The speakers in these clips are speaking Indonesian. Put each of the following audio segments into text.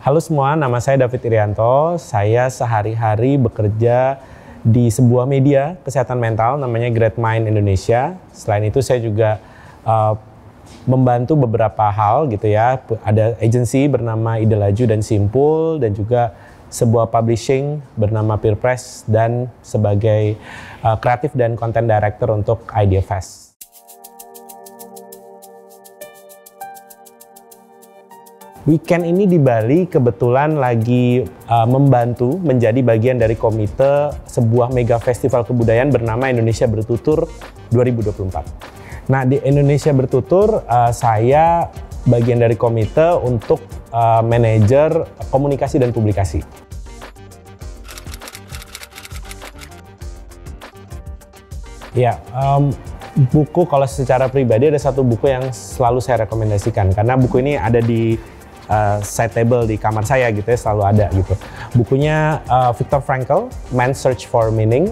Halo semua, nama saya David Irianto. Saya sehari-hari bekerja di sebuah media kesehatan mental namanya Great Mind Indonesia. Selain itu saya juga membantu beberapa hal gitu ya. Ada agensi bernama Ide Laju dan Simpul, dan juga sebuah publishing bernama Peer Press, dan sebagai kreatif dan content director untuk Idea Fest. Weekend ini di Bali kebetulan lagi membantu menjadi bagian dari komite sebuah mega festival kebudayaan bernama Indonesia Bertutur 2024. Nah, di Indonesia Bertutur saya bagian dari komite untuk manajer komunikasi dan publikasi. Ya, buku kalau secara pribadi ada satu buku yang selalu saya rekomendasikan karena buku ini ada di side table di kamar saya gitu ya, selalu ada gitu. Bukunya Viktor Frankl, Man's Search for Meaning.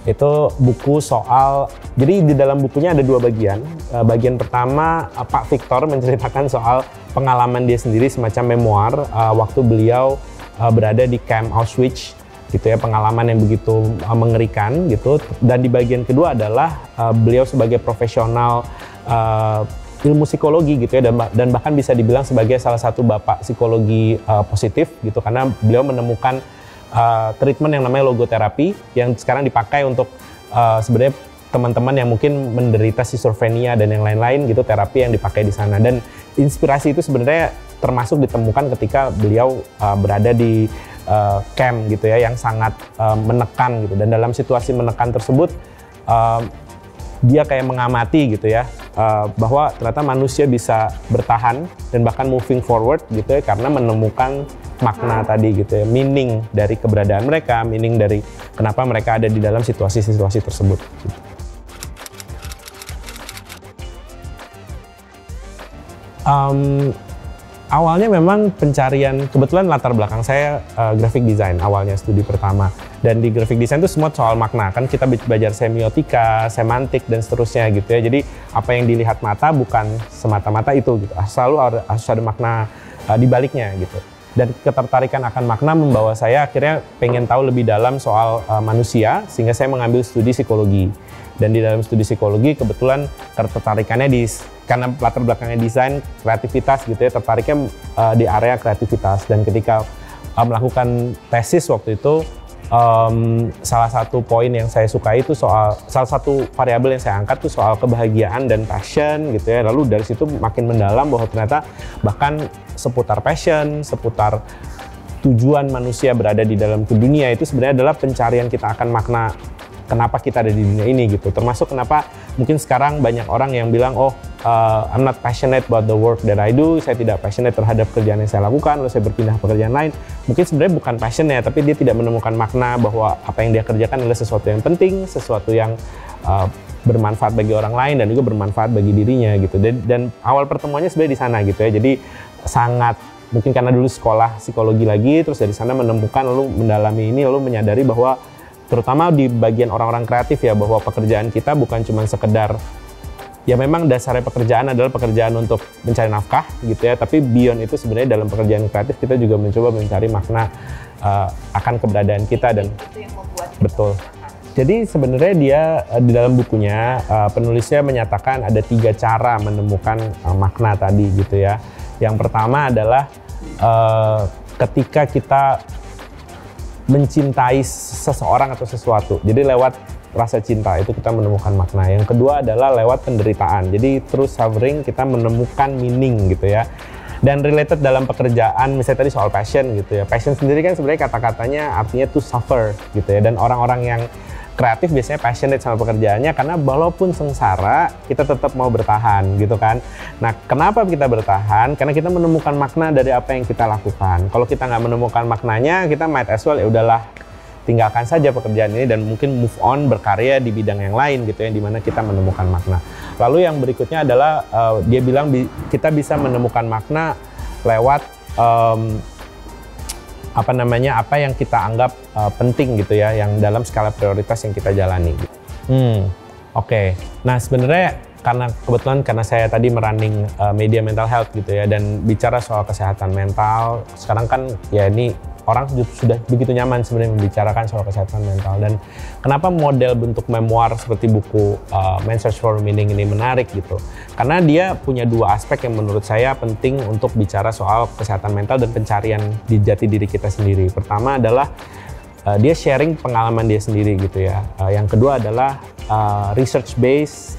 Itu buku soal, jadi di dalam bukunya ada dua bagian. Bagian pertama Pak Viktor menceritakan soal pengalaman dia sendiri, semacam memoir waktu beliau berada di camp Auschwitz gitu ya, pengalaman yang begitu mengerikan gitu. Dan di bagian kedua adalah beliau sebagai profesional ilmu psikologi gitu ya, dan bahkan bisa dibilang sebagai salah satu bapak psikologi positif gitu, karena beliau menemukan treatment yang namanya logoterapi yang sekarang dipakai untuk sebenarnya teman-teman yang mungkin menderita schizophrenia dan yang lain-lain gitu, terapi yang dipakai di sana. Dan inspirasi itu sebenarnya termasuk ditemukan ketika beliau berada di camp gitu ya, yang sangat menekan gitu. Dan dalam situasi menekan tersebut dia kayak mengamati gitu ya, bahwa ternyata manusia bisa bertahan dan bahkan moving forward gitu ya, karena menemukan makna tadi gitu ya, meaning dari keberadaan mereka, meaning dari kenapa mereka ada di dalam situasi-situasi tersebut gitu. Awalnya memang pencarian, kebetulan latar belakang saya graphic design, awalnya studi pertama. Dan di graphic design itu semua soal makna, kan kita belajar semiotika, semantik, dan seterusnya gitu ya. Jadi apa yang dilihat mata bukan semata-mata itu gitu, selalu harus ada makna di baliknya gitu. Dan ketertarikan akan makna membawa saya akhirnya pengen tahu lebih dalam soal manusia, sehingga saya mengambil studi psikologi. Dan di dalam studi psikologi kebetulan ketertarikannya karena latar belakangnya desain, kreativitas gitu ya, tertariknya di area kreativitas. Dan ketika melakukan tesis waktu itu, salah satu poin yang saya suka itu salah satu variabel yang saya angkat tuh soal kebahagiaan dan passion gitu ya. Lalu dari situ makin mendalam bahwa ternyata bahkan seputar passion, seputar tujuan manusia berada di dalam dunia itu sebenarnya adalah pencarian kita akan makna kenapa kita ada di dunia ini gitu. Termasuk kenapa mungkin sekarang banyak orang yang bilang, I'm not passionate about the work that I do, saya tidak passionate terhadap kerjaan yang saya lakukan, lalu saya berpindah ke pekerjaan lain. Mungkin sebenarnya bukan passionnya, tapi dia tidak menemukan makna bahwa apa yang dia kerjakan adalah sesuatu yang penting, sesuatu yang bermanfaat bagi orang lain dan juga bermanfaat bagi dirinya gitu. Dan awal pertemuannya sebenarnya di sana gitu ya. Jadi sangat mungkin karena dulu sekolah psikologi lagi, terus dari sana menemukan, lalu mendalami ini, lalu menyadari bahwa terutama di bagian orang-orang kreatif ya, bahwa pekerjaan kita bukan cuma sekedar, ya memang dasarnya pekerjaan adalah pekerjaan untuk mencari nafkah gitu ya, tapi beyond itu sebenarnya dalam pekerjaan kreatif kita juga mencoba mencari makna akan keberadaan kita. Dan itu yang membuat betul. Jadi sebenarnya dia di dalam bukunya penulisnya menyatakan ada 3 cara menemukan makna tadi gitu ya. Yang pertama adalah ketika kita mencintai seseorang atau sesuatu. Jadi lewat rasa cinta itu kita menemukan makna. Yang kedua adalah lewat penderitaan. Jadi terus suffering kita menemukan meaning gitu ya. Dan related dalam pekerjaan, misalnya tadi soal passion gitu ya. Passion sendiri kan sebenarnya kata-katanya artinya to suffer gitu ya. Dan orang-orang yang kreatif biasanya passionate sama pekerjaannya karena walaupun sengsara kita tetap mau bertahan gitu kan. Nah, kenapa kita bertahan? Karena kita menemukan makna dari apa yang kita lakukan. Kalau kita nggak menemukan maknanya, kita might as well ya udahlah, tinggalkan saja pekerjaan ini dan mungkin move on berkarya di bidang yang lain gitu ya, di mana kita menemukan makna. Lalu yang berikutnya adalah dia bilang kita bisa menemukan makna lewat apa yang kita anggap penting gitu ya, yang dalam skala prioritas yang kita jalani. Oke. Nah sebenarnya karena kebetulan karena saya tadi merunning media mental health gitu ya, dan bicara soal kesehatan mental, sekarang kan ya ini orang sudah begitu nyaman sebenarnya membicarakan soal kesehatan mental. Dan kenapa model bentuk memoir seperti buku Man's Search for Meaning ini menarik gitu, karena dia punya dua aspek yang menurut saya penting untuk bicara soal kesehatan mental dan pencarian di jati diri kita sendiri. Pertama adalah dia sharing pengalaman dia sendiri gitu ya. Yang kedua adalah research based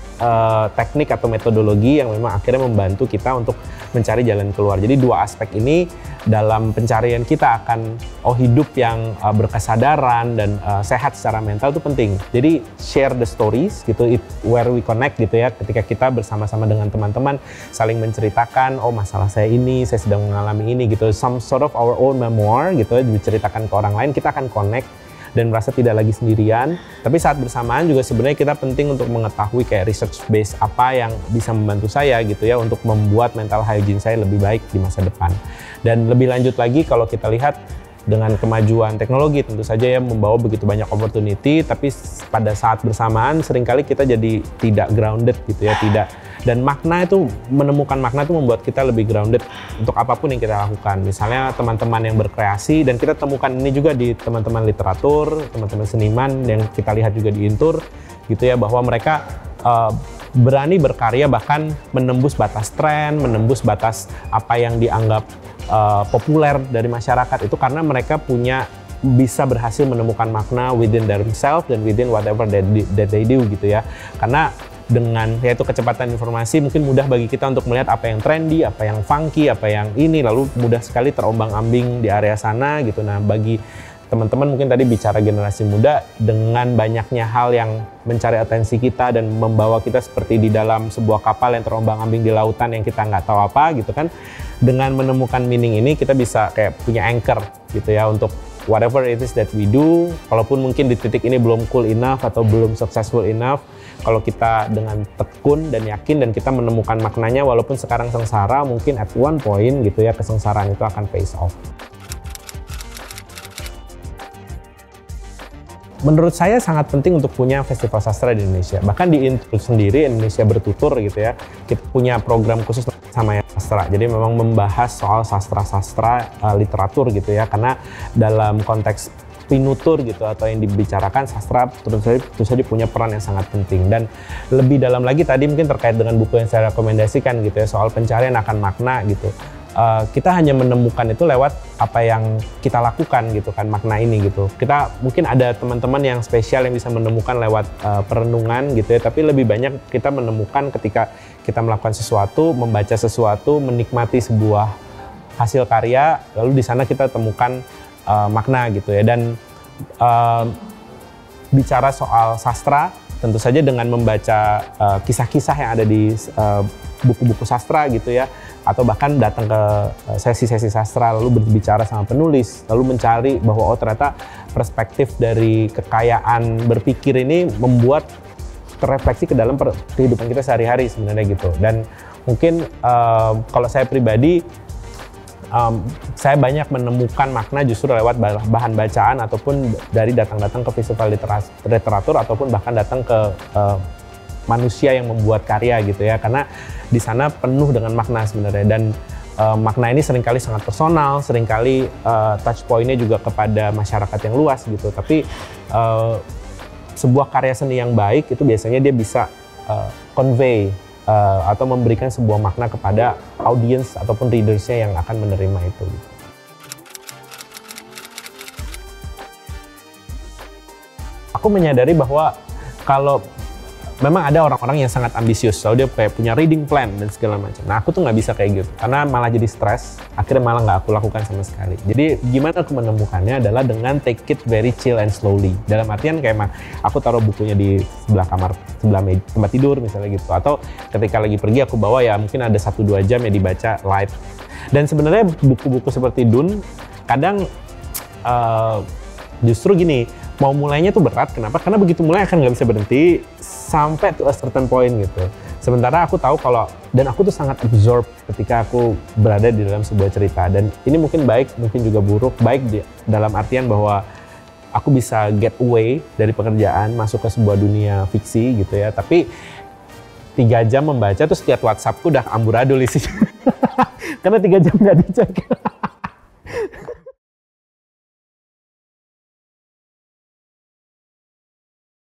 teknik atau metodologi yang memang akhirnya membantu kita untuk mencari jalan keluar. Jadi dua aspek ini dalam pencarian kita akan hidup yang berkesadaran dan sehat secara mental itu penting. Jadi share the stories gitu, where we connect gitu ya, ketika kita bersama-sama dengan teman-teman saling menceritakan, oh masalah saya ini, saya sedang mengalami ini gitu, some sort of our own memoir gitu ya, diceritakan ke orang lain, kita akan connect dan merasa tidak lagi sendirian. Tapi saat bersamaan juga sebenarnya kita penting untuk mengetahui kayak research base apa yang bisa membantu saya gitu ya untuk membuat mental hygiene saya lebih baik di masa depan. Dan lebih lanjut lagi kalau kita lihat dengan kemajuan teknologi tentu saja ya membawa begitu banyak opportunity, tapi pada saat bersamaan seringkali kita jadi tidak grounded gitu ya, tidak. Dan makna itu, menemukan makna itu membuat kita lebih grounded untuk apapun yang kita lakukan. Misalnya teman-teman yang berkreasi, dan kita temukan ini juga di teman-teman literatur, teman-teman seniman yang kita lihat juga di Intur gitu ya, bahwa mereka berani berkarya bahkan menembus batas tren, menembus batas apa yang dianggap populer dari masyarakat itu karena mereka bisa berhasil menemukan makna within themselves dan within whatever that they do gitu ya. Karena dengan yaitu kecepatan informasi mungkin mudah bagi kita untuk melihat apa yang trendy, apa yang funky, apa yang ini, lalu mudah sekali terombang-ambing di area sana gitu. Nah, bagi teman-teman mungkin tadi bicara generasi muda, dengan banyaknya hal yang mencari atensi kita dan membawa kita seperti di dalam sebuah kapal yang terombang-ambing di lautan yang kita nggak tahu apa gitu kan. Dengan menemukan meaning ini kita bisa kayak punya anchor gitu ya untuk whatever it is that we do. Kalaupun mungkin di titik ini belum cool enough atau belum successful enough, kalau kita dengan tekun dan yakin dan kita menemukan maknanya walaupun sekarang sengsara, mungkin at one point gitu ya kesengsaraan itu akan pays off. Menurut saya sangat penting untuk punya festival sastra di Indonesia. Bahkan di Intur sendiri, Indonesia Bertutur gitu ya, kita punya program khusus sama yang sastra. Jadi memang membahas soal sastra-sastra literatur gitu ya, karena dalam konteks pinutur gitu atau yang dibicarakan sastra tentu saja punya peran yang sangat penting. Dan lebih dalam lagi tadi mungkin terkait dengan buku yang saya rekomendasikan gitu ya, soal pencarian akan makna gitu. Kita hanya menemukan itu lewat apa yang kita lakukan gitu kan, makna ini gitu. Kita mungkin ada teman-teman yang spesial yang bisa menemukan lewat perenungan gitu ya, tapi lebih banyak kita menemukan ketika kita melakukan sesuatu, membaca sesuatu, menikmati sebuah hasil karya, lalu di sana kita temukan makna gitu ya. Dan bicara soal sastra, tentu saja dengan membaca kisah-kisah yang ada di buku-buku sastra gitu ya, atau bahkan datang ke sesi-sesi sastra lalu berbicara sama penulis, lalu mencari bahwa oh ternyata perspektif dari kekayaan berpikir ini membuat terrefleksi ke dalam kehidupan kita sehari-hari sebenarnya gitu. Dan mungkin kalau saya pribadi, saya banyak menemukan makna justru lewat bahan bacaan ataupun dari datang-datang ke festival literatur ataupun bahkan datang ke manusia yang membuat karya gitu ya, karena di sana penuh dengan makna sebenarnya. Dan makna ini seringkali sangat personal, seringkali touch point-nya juga kepada masyarakat yang luas gitu. Tapi sebuah karya seni yang baik itu biasanya dia bisa convey atau memberikan sebuah makna kepada audiens ataupun readers-nya yang akan menerima itu. Aku menyadari bahwa kalau memang ada orang-orang yang sangat ambisius, selalu dia kayak punya reading plan dan segala macam. Nah, aku tuh nggak bisa kayak gitu, karena malah jadi stres, akhirnya malah nggak aku lakukan sama sekali. Jadi gimana aku menemukannya adalah dengan take it very chill and slowly. Dalam artian kayak aku taruh bukunya di sebelah kamar, tempat tidur misalnya gitu. Atau ketika lagi pergi aku bawa ya mungkin ada 1-2 jam ya dibaca light. Dan sebenarnya buku-buku seperti Dune kadang justru gini, mau mulainya tuh berat. Kenapa? Karena begitu mulai akan nggak bisa berhenti sampai to a certain point gitu. Sementara aku tahu kalau, dan aku tuh sangat absorb ketika aku berada di dalam sebuah cerita. Dan ini mungkin baik, mungkin juga buruk. Baik dalam artian bahwa aku bisa get away dari pekerjaan, masuk ke sebuah dunia fiksi gitu ya. Tapi 3 jam membaca, terus setiap WhatsAppku udah amburadul isinya. Karena 3 jam nggak dicek.